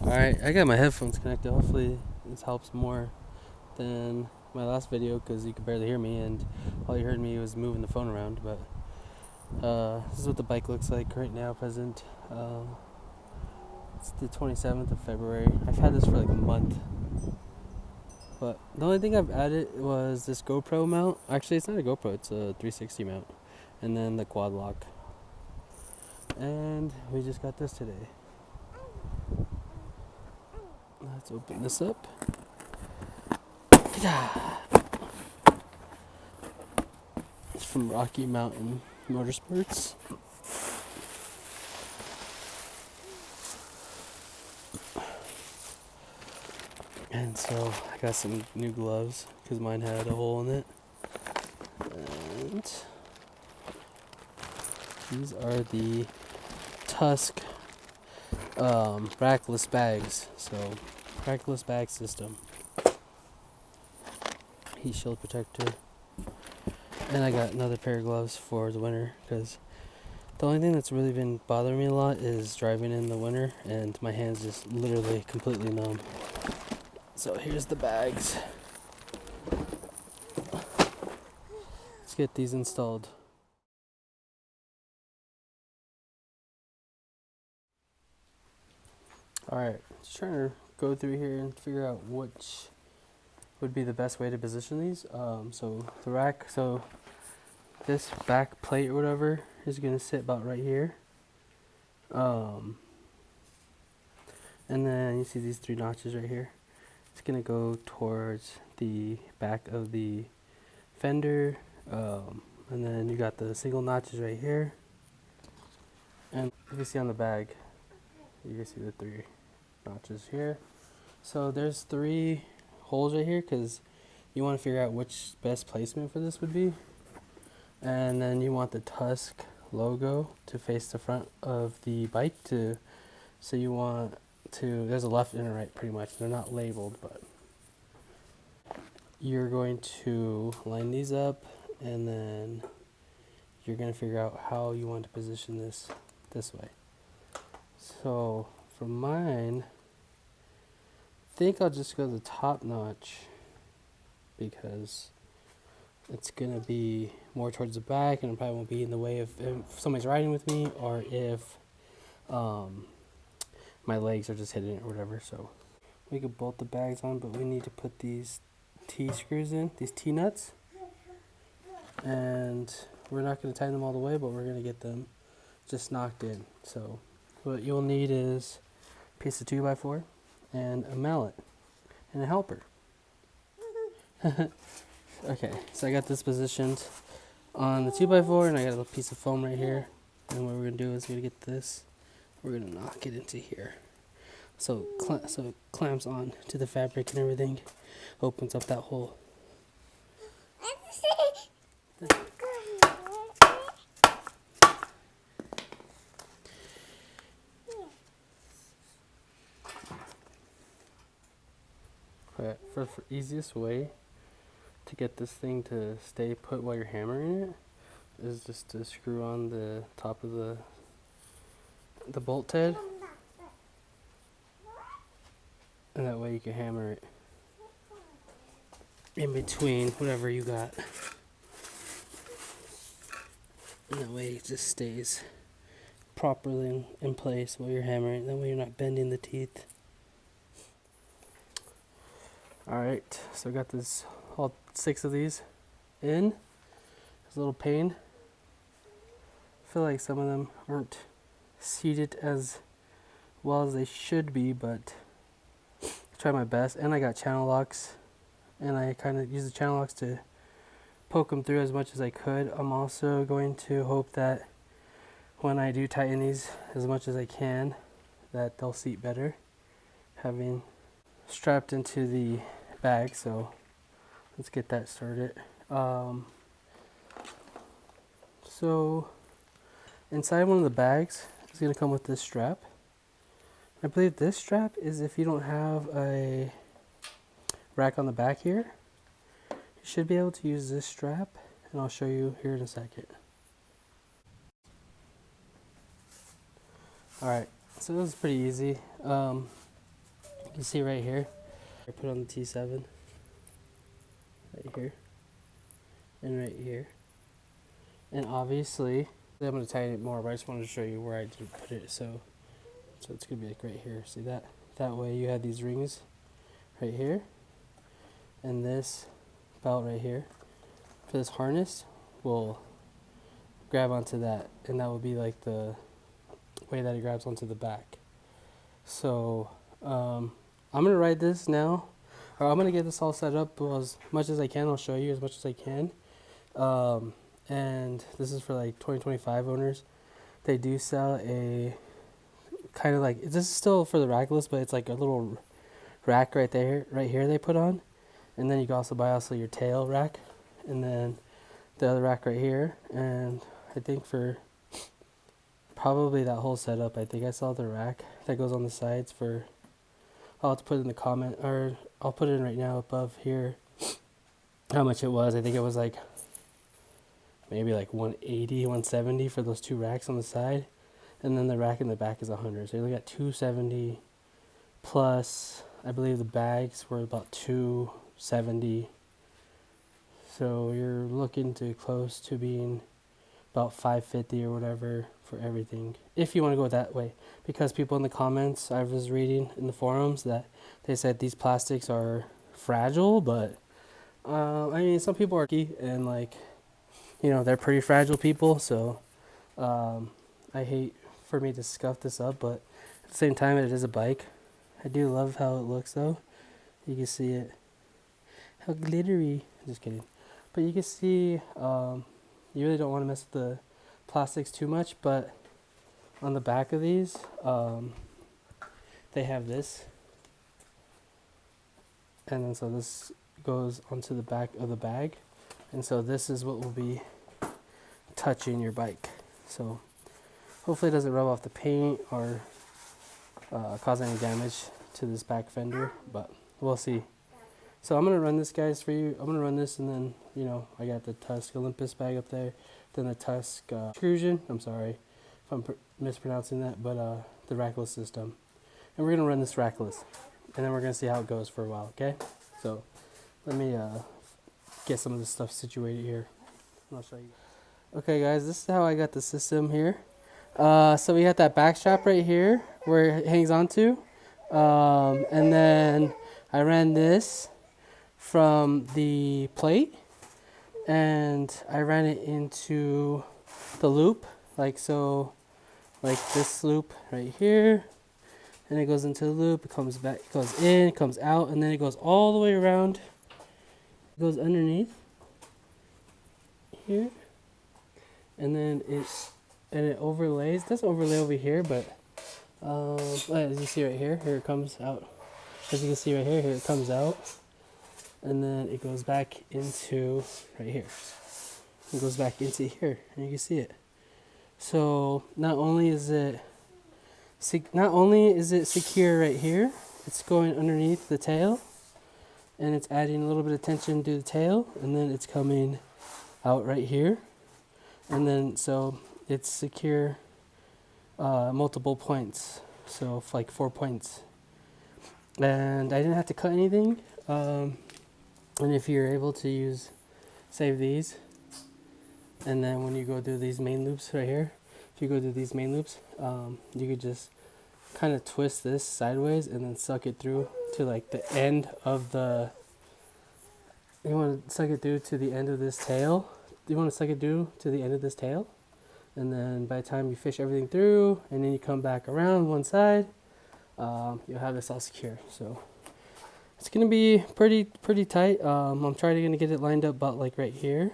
Alright, I got my headphones connected. Hopefully this helps more than my last video because you could barely hear me and all you heard me was moving the phone around. But this is what the bike looks like right now, present. It's the 27th of February. I've had this for like a month. But the only thing I've added was this GoPro mount. Actually, it's not a GoPro, it's a 360 mount. And then the quad lock. And we just got this today. Let's open this up. It's from Rocky Mountain Motorsports. And so I got some new gloves because mine had a hole in it. And these are the TUSK rackless bags. So rackless bag system. Heat shield protector. And I got another pair of gloves for the winter because the only thing that's really been bothering me a lot is driving in the winter and my hands just literally completely numb. So here's the bags. Let's get these installed. Alright, just trying to go through here and figure out which would be the best way to position these. So the rack, so this back plate or whatever is going to sit about right here. And then you see these 3 notches right here. It's going to go towards the back of the fender. And then you got the single notches right here. And you can see on the bag, you can see the 3 notches here. So there's 3 holes right here because you want to figure out which best placement for this would be. And then you want the TUSK logo to face the front of the bike so you want to, there's a left and a right pretty much. They're not labeled, but you're going to line these up and then you're going to figure out how you want to position this way. So for mine, I think I'll just go to the top notch because it's going to be more towards the back and it probably won't be in the way if somebody's riding with me or if my legs are just hitting it or whatever. So we could bolt the bags on, but we need to put these T-screws in, these T-nuts. And we're not going to tighten them all the way, but we're going to get them just knocked in. So what you'll need is a piece of 2x4 and a mallet and a helper. Okay, so I got this positioned on the 2x4 and I got a little piece of foam right here. And what we're going to do is we're going to get this, we're going to knock it into here. So it clamps on to the fabric and everything, opens up that hole. Okay, for easiest way to get this thing to stay put while you're hammering it is just to screw on the top of the bolt head, and that way you can hammer it in between whatever you got, and that way it just stays properly in place while you're hammering. That way you're not bending the teeth. Alright, so I got this, all 6 of these in. It's a little pain. I feel like some of them aren't seated as well as they should be, but I try my best. And I got channel locks, and I kind of use the channel locks to poke them through as much as I could. I'm also going to hope that when I do tighten these as much as I can, that they'll seat better, having strapped into the bag. So let's get that started. So inside one of the bags is going to come with this strap. I believe this strap is if you don't have a rack on the back here, you should be able to use this strap, and I'll show you here in a second. Alright, so this is pretty easy. You see right here, I put on the T7 right here and right here. And obviously, I'm going to tighten it more, but I just wanted to show you where I did put it. So it's going to be like right here. See that? That way you have these rings right here. And this belt right here for this harness will grab onto that. And that will be like the way that it grabs onto the back. So I'm going to ride this now. Or I'm going to get this all set up as much as I can. I'll show you as much as I can. And this is for like 2025 owners. They do sell a kind of like, this is still for the rackless, but it's like a little rack right there, right here they put on. And then you can also buy your tail rack, and then the other rack right here. And I think for probably that whole setup, I think I saw the rack that goes on the sides for, I'll have to put it in the comment, or I'll put it in right now above here how much it was. I think it was like maybe like 180, 170 for those two racks on the side. And then the rack in the back is 100. So you look at 270 plus, I believe the bags were about 270. So you're looking to close to being about 550 or whatever for everything, if you want to go that way. Because people in the comments, I was reading in the forums that they said these plastics are fragile, but I mean, some people are key and like, you know, they're pretty fragile people. So I hate for me to scuff this up, but at the same time, it is a bike. I do love how it looks though. You can see it, how glittery. Just kidding. But you can see, you really don't want to mess with the plastics too much, but on the back of these, they have this. And then so this goes onto the back of the bag. And so this is what will be touching your bike. So hopefully it doesn't rub off the paint or cause any damage to this back fender, but we'll see. So I'm going to run this, guys, for you. I'm going to run this, and then, you know, I got the TUSK Olympus bag up there, then the TUSK Excursion, I'm sorry if I'm mispronouncing that, but the rackless system. And we're going to run this rackless, and then we're going to see how it goes for a while, okay? So let me get some of this stuff situated here, and I'll show you. Okay, guys, this is how I got the system here. So we have that back strap right here where it hangs onto, and then I ran this from the plate, and I ran it into the loop, like so, like this loop right here, and it goes into the loop, it comes back, it goes in, it comes out, and then it goes all the way around, it goes underneath here, and then it overlays. It doesn't overlay over here, but as you see right here, here it comes out. As you can see right here, here it comes out, and then it goes back into right here. It goes back into here, and you can see it. So not only is it secure right here, it's going underneath the tail, and it's adding a little bit of tension to the tail, and then it's coming out right here, and then so it's secure multiple points, so like 4 points. And I didn't have to cut anything. And if you're able to save these, and then when you go do these main loops right here, if you go do these main loops, you could just kind of twist this sideways and then suck it through to like the end of the, you want to suck it through to the end of this tail. You want to suck it through to the end of this tail. And then by the time you fish everything through, and then you come back around one side, you'll have this all secure. So it's gonna be pretty tight. I'm trying to get it lined up about like right here,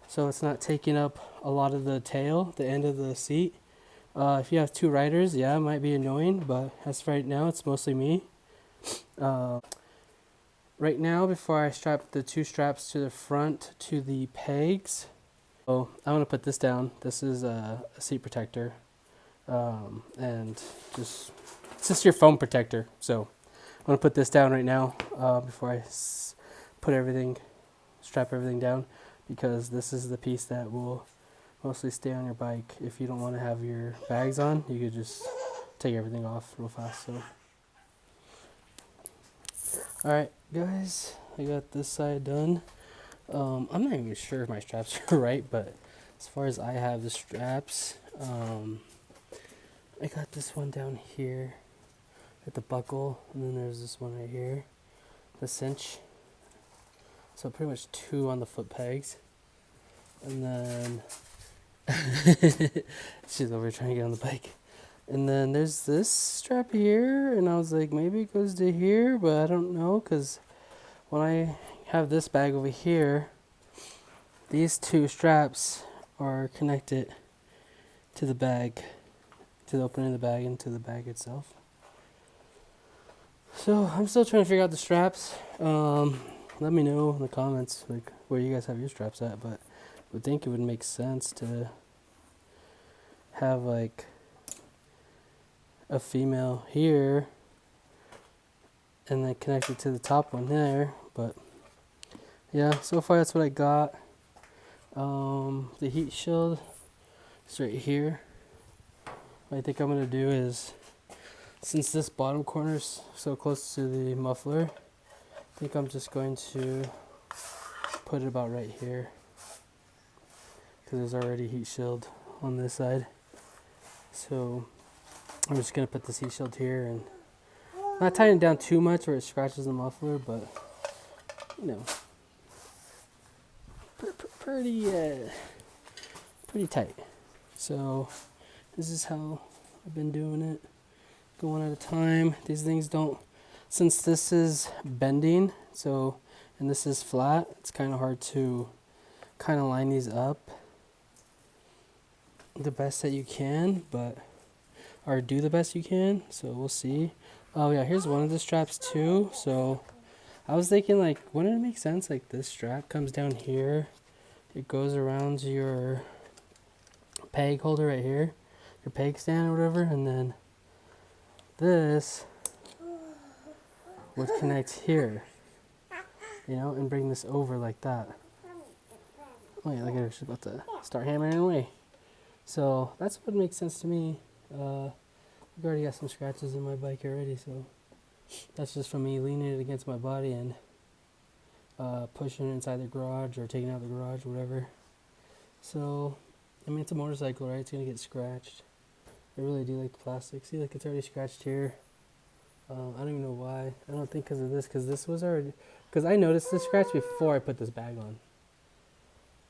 so it's not taking up a lot of the tail, the end of the seat. If you have two riders, yeah, it might be annoying, but as for right now, it's mostly me. Right now, before I strap the two straps to the front to the pegs, so I want to put this down. This is a seat protector, and it's just your foam protector. So I'm going to put this down right now before I strap everything down, because this is the piece that will mostly stay on your bike. If you don't want to have your bags on, you could just take everything off real fast. So Alright guys, I got this side done. I'm not even sure if my straps are right, but as far as I have the straps, I got this one down here at the buckle, and then there's this one right here, the cinch. So pretty much 2 on the foot pegs. And then she's over trying to get on the bike. And then there's this strap here, and I was like, maybe it goes to here, but I don't know, because when I have this bag over here, these 2 straps are connected to the bag, to the opening of the bag and to the bag itself. So I'm still trying to figure out the straps. Let me know in the comments like where you guys have your straps at, but I would think it would make sense to have like a female here and then connect it to the top one there. But yeah, so far that's what I got. The heat shield is right here. What I think I'm gonna do is, since this bottom corner is so close to the muffler, I think I'm just going to put it about right here, because there's already heat shield on this side. So I'm just going to put this heat shield here and not tighten it down too much where it scratches the muffler, but you know, pretty tight. So this is how I've been doing it, going at a time. These things don't, since this is bending, so, and this is flat, it's kind of hard to kind of line these up the best that you can, but, or do the best you can, so we'll see. Oh yeah, here's one of the straps too. So I was thinking, like, wouldn't it make sense, like this strap comes down here, it goes around your peg holder right here, your peg stand or whatever, and then this would connect here, you know, and bring this over like that. Oh yeah, look at her, she's about to start hammering away. So that's what makes sense to me. I've already got some scratches in my bike already, so that's just from me leaning it against my body and pushing it inside the garage or taking out the garage, whatever. So, I mean, it's a motorcycle, right? It's gonna get scratched. I really do like the plastic. See, like, it's already scratched here. I don't even know why. I don't think because of this, because this was already, because I noticed this scratch before I put this bag on.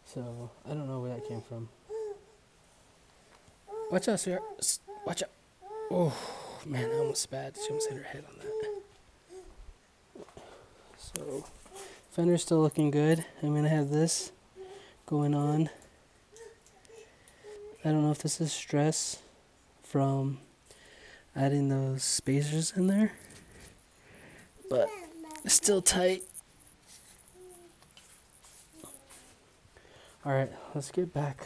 So, I don't know where that came from. Watch out, sweetheart. Watch out. Oh, man, that almost bad. She almost hit her head on that. So, fender's still looking good. I'm going to have this going on. I don't know if this is stress from adding those spacers in there, but it's still tight. Alright, let's get back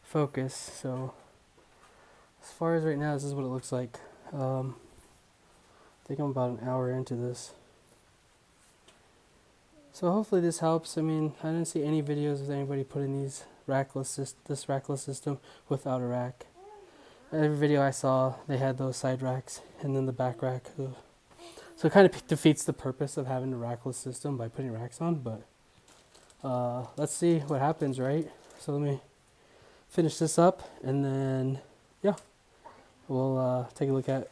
focus. So as far as right now, this is what it looks like. I think I'm about an hour into this, so hopefully this helps. I mean, I didn't see any videos of anybody putting this rackless system without a rack. Every video I saw, they had those side racks and then the back rack. So it kind of defeats the purpose of having a rackless system by putting racks on, but let's see what happens, right? So let me finish this up, and then yeah, we'll take a look at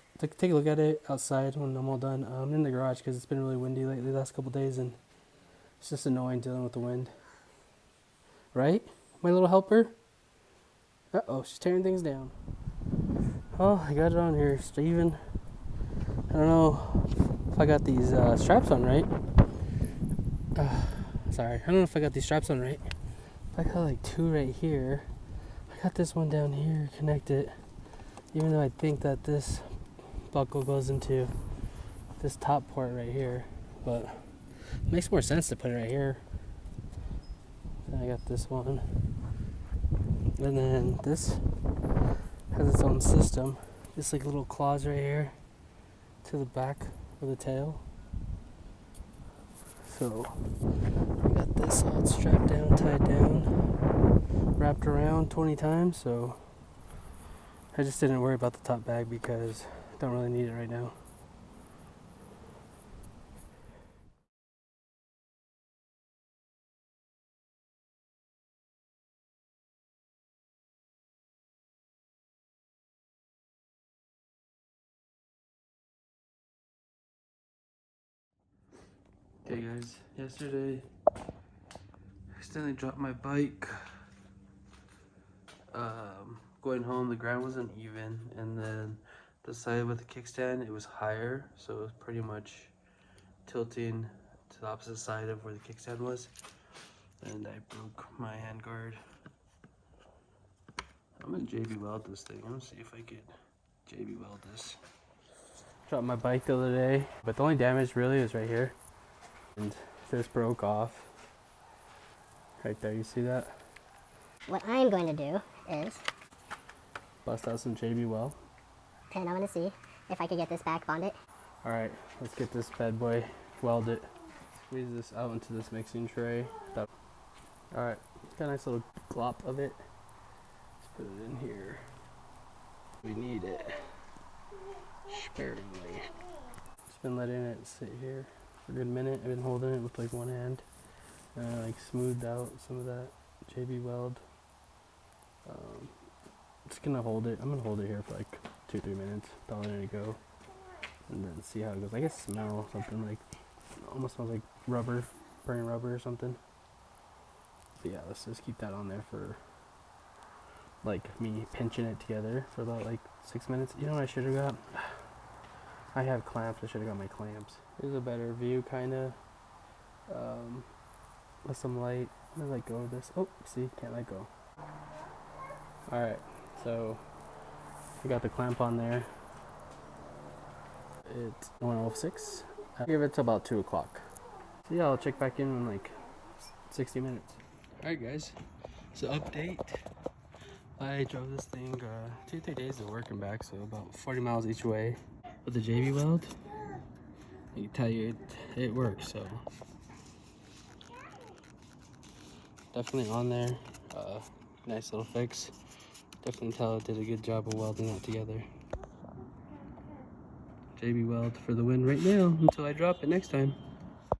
it outside when I'm all done. I'm in the garage because it's been really windy lately the last couple days, and it's just annoying dealing with the wind. Right, my little helper? Uh-oh, she's tearing things down. Oh, I got it on here, Steven. I don't know if I got these straps on right. Sorry, I don't know if I got these straps on right. I got like 2 right here. I got this one down here connected, even though I think that this buckle goes into this top port right here, but it makes more sense to put it right here. Then I got this one, and then this has its own system, just like little claws right here to the back of the tail. So I got this all strapped down, tied down, wrapped around 20 times. So I just didn't worry about the top bag because I don't really need it right now. Okay guys, yesterday I accidentally dropped my bike. Going home, the ground wasn't even, and then the side with the kickstand, it was higher, so it was pretty much tilting to the opposite side of where the kickstand was, and I broke my handguard. I'm gonna JB Weld this thing. I'm gonna see if I could JB Weld this. Dropped my bike the other day, but the only damage really is right here, and this broke off. Right there, you see that? What I'm going to do is Bust out some JB Weld. and I'm going to see if I can get this back bonded. Alright, let's get this bad boy welded. Squeeze this out into this mixing tray. Alright, got a nice little glop of it. Let's put it in here. We need it sparingly. Just been letting it sit here for a good minute. I've been holding it with like one hand. Like smoothed out some of that JB Weld. Just gonna hold it. I'm gonna hold it here for like 2-3 minutes. Don't let it go, and then see how it goes. I guess smell something like, almost smells like rubber, burning rubber or something. But yeah, let's just keep that on there for like me pinching it together for about like 6 minutes. You know what I should have got? I have clamps. I should have got my clamps. Here's a better view, kind of. With some light. I'm gonna let go of this. Oh, see, can't let go. All right. So we got the clamp on there. It's 1:06. Give it to about 2 o'clock. So yeah, I'll check back in like 60 minutes. All right, guys. So update. I drove this thing 2-3 days to work and back, so about 40 miles each way with the JB Weld. I can tell you it works. So definitely on there. Nice little fix. Definitely tell it did a good job of welding that together. JB Weld for the win right now until I drop it next time.